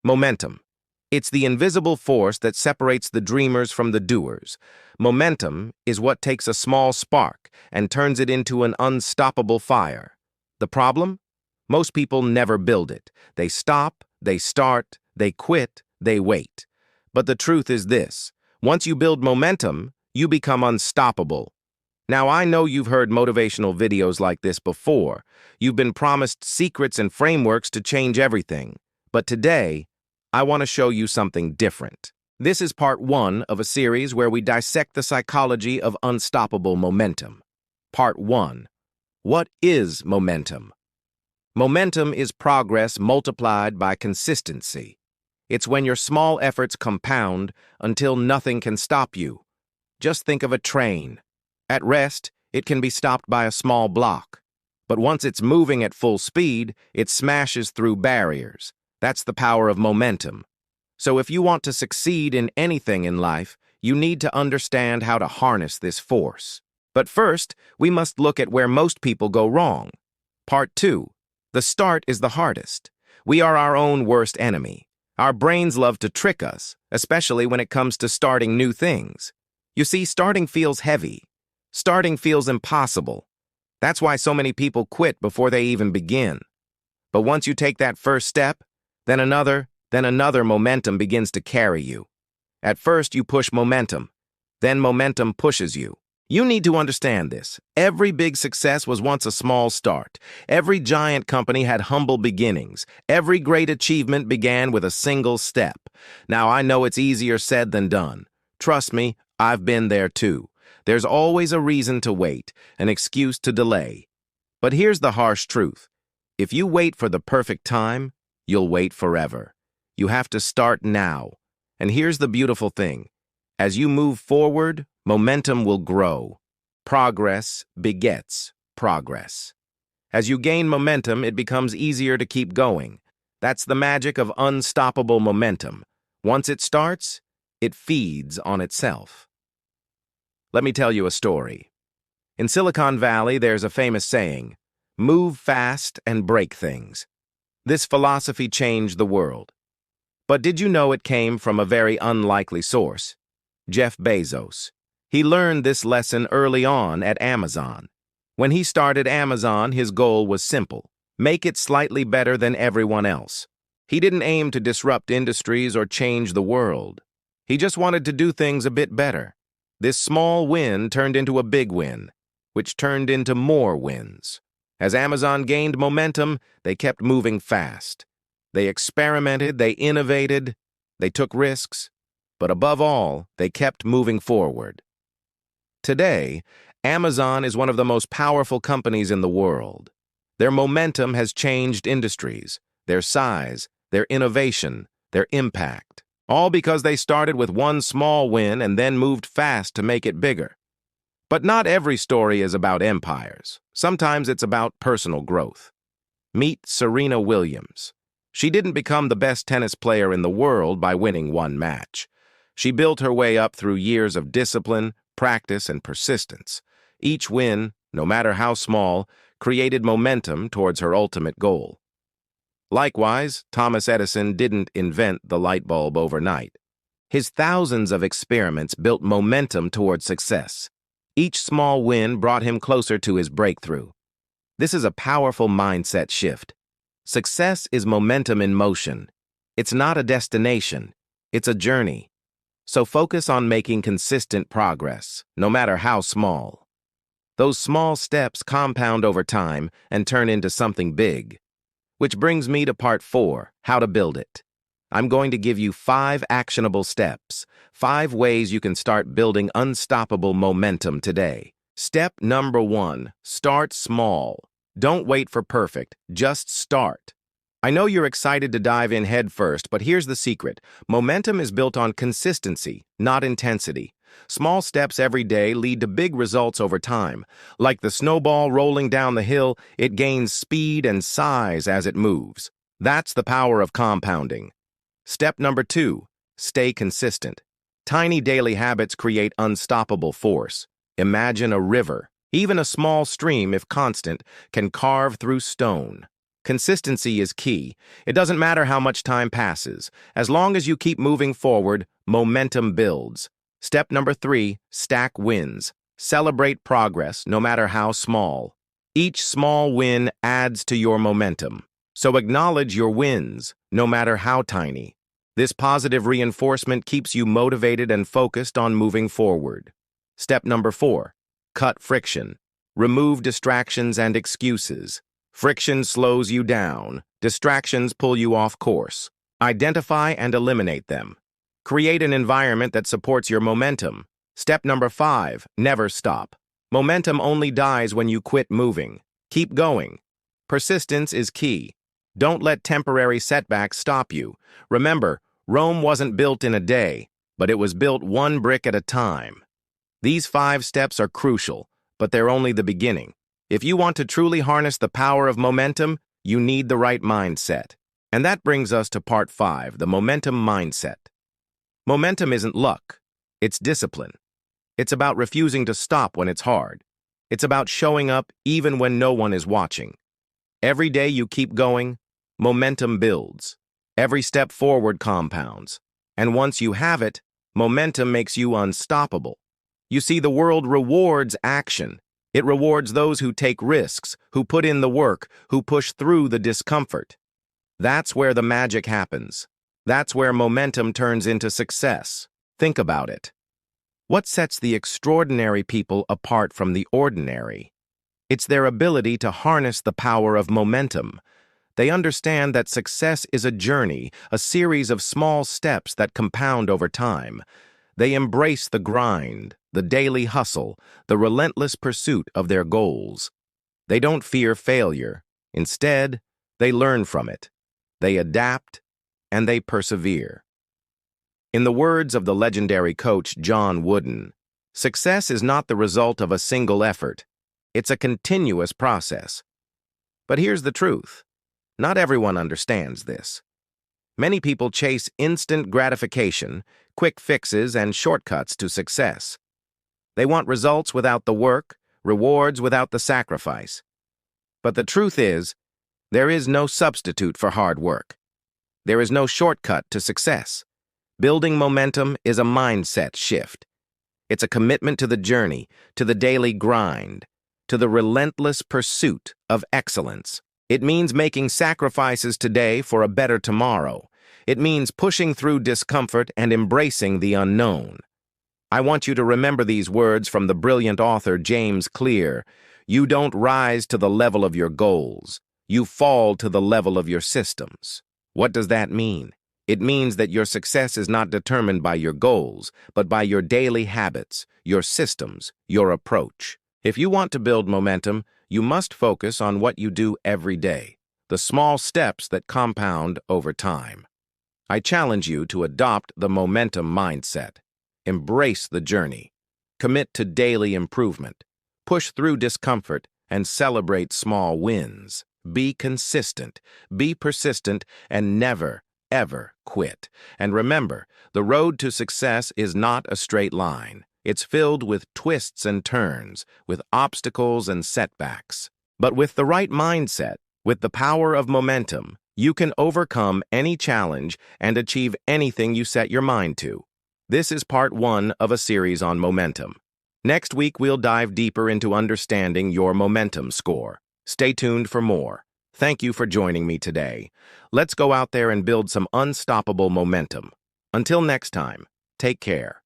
Momentum. It's the invisible force that separates the dreamers from the doers. Momentum is what takes a small spark and turns it into an unstoppable fire. The problem? Most people never build it. They stop, they start, they quit, they wait. But the truth is this: once you build momentum, you become unstoppable. Now, I know you've heard motivational videos like this before. You've been promised secrets and frameworks to change everything. But today, I want to show you something different. This is part 1 of a series where we dissect the psychology of unstoppable momentum. Part 1. What is momentum? Momentum is progress multiplied by consistency. It's when your small efforts compound until nothing can stop you. Just think of a train. At rest, it can be stopped by a small block. But once it's moving at full speed, it smashes through barriers. That's the power of momentum. So if you want to succeed in anything in life, you need to understand how to harness this force. But first, we must look at where most people go wrong. Part 2. The start is the hardest. We are our own worst enemy. Our brains love to trick us, especially when it comes to starting new things. You see, starting feels heavy. Starting feels impossible. That's why so many people quit before they even begin. But once you take that first step, then another momentum begins to carry you. At first, you push momentum. Then momentum pushes you. You need to understand this. Every big success was once a small start. Every giant company had humble beginnings. Every great achievement began with a single step. Now, I know it's easier said than done. Trust me, I've been there too. There's always a reason to wait, an excuse to delay. But here's the harsh truth. If you wait for the perfect time, you'll wait forever. You have to start now. And here's the beautiful thing. As you move forward, momentum will grow. Progress begets progress. As you gain momentum, it becomes easier to keep going. That's the magic of unstoppable momentum. Once it starts, it feeds on itself. Let me tell you a story. In Silicon Valley, there's a famous saying, "Move fast and break things." This philosophy changed the world. But did you know it came from a very unlikely source? Jeff Bezos. He learned this lesson early on at Amazon. When he started Amazon, his goal was simple: make it slightly better than everyone else. He didn't aim to disrupt industries or change the world. He just wanted to do things a bit better. This small win turned into a big win, which turned into more wins. As Amazon gained momentum, they kept moving fast. They experimented, they innovated, they took risks, but above all, they kept moving forward. Today, Amazon is one of the most powerful companies in the world. Their momentum has changed industries, their size, their innovation, their impact. All because they started with one small win and then moved fast to make it bigger. But not every story is about empires. Sometimes it's about personal growth. Meet Serena Williams. She didn't become the best tennis player in the world by winning one match. She built her way up through years of discipline, practice, and persistence. Each win, no matter how small, created momentum towards her ultimate goal. Likewise, Thomas Edison didn't invent the light bulb overnight. His thousands of experiments built momentum towards success. Each small win brought him closer to his breakthrough. This is a powerful mindset shift. Success is momentum in motion. It's not a destination. It's a journey. So focus on making consistent progress, no matter how small. Those small steps compound over time and turn into something big. Which brings me to part 4, how to build it. I'm going to give you 5 actionable steps, 5 ways you can start building unstoppable momentum today. Step number 1, start small. Don't wait for perfect, just start. I know you're excited to dive in head first, but here's the secret. Momentum is built on consistency, not intensity. Small steps every day lead to big results over time. Like the snowball rolling down the hill, it gains speed and size as it moves. That's the power of compounding. Step number 2, stay consistent. Tiny daily habits create unstoppable force. Imagine a river. Even a small stream, if constant, can carve through stone. Consistency is key. It doesn't matter how much time passes. As long as you keep moving forward, momentum builds. Step number 3, stack wins. Celebrate progress, no matter how small. Each small win adds to your momentum. So acknowledge your wins, no matter how tiny. This positive reinforcement keeps you motivated and focused on moving forward. Step number 4, cut friction. Remove distractions and excuses. Friction slows you down. Distractions pull you off course. Identify and eliminate them. Create an environment that supports your momentum. Step number 5, never stop. Momentum only dies when you quit moving. Keep going. Persistence is key. Don't let temporary setbacks stop you. Remember, Rome wasn't built in a day, but it was built one brick at a time. These 5 steps are crucial, but they're only the beginning. If you want to truly harness the power of momentum, you need the right mindset. And that brings us to part 5, the momentum mindset. Momentum isn't luck. It's discipline. It's about refusing to stop when it's hard. It's about showing up even when no one is watching. Every day you keep going, momentum builds. Every step forward compounds. And once you have it, momentum makes you unstoppable. You see, the world rewards action. It rewards those who take risks, who put in the work, who push through the discomfort. That's where the magic happens. That's where momentum turns into success. Think about it. What sets the extraordinary people apart from the ordinary? It's their ability to harness the power of momentum. They understand that success is a journey, a series of small steps that compound over time. They embrace the grind, the daily hustle, the relentless pursuit of their goals. They don't fear failure. Instead, they learn from it. They adapt, and they persevere. In the words of the legendary coach John Wooden, success is not the result of a single effort. It's a continuous process. But here's the truth. Not everyone understands this. Many people chase instant gratification, quick fixes, and shortcuts to success. They want results without the work, rewards without the sacrifice. But the truth is, there is no substitute for hard work. There is no shortcut to success. Building momentum is a mindset shift. It's a commitment to the journey, to the daily grind, to the relentless pursuit of excellence. It means making sacrifices today for a better tomorrow. It means pushing through discomfort and embracing the unknown. I want you to remember these words from the brilliant author James Clear. You don't rise to the level of your goals. You fall to the level of your systems. What does that mean? It means that your success is not determined by your goals, but by your daily habits, your systems, your approach. If you want to build momentum, you must focus on what you do every day, the small steps that compound over time. I challenge you to adopt the momentum mindset. Embrace the journey. Commit to daily improvement. Push through discomfort and celebrate small wins. Be consistent, be persistent, and never, ever quit. And remember, the road to success is not a straight line. It's filled with twists and turns, with obstacles and setbacks. But with the right mindset, with the power of momentum, you can overcome any challenge and achieve anything you set your mind to. This is part 1 of a series on momentum. Next week, we'll dive deeper into understanding your momentum score. Stay tuned for more. Thank you for joining me today. Let's go out there and build some unstoppable momentum. Until next time, take care.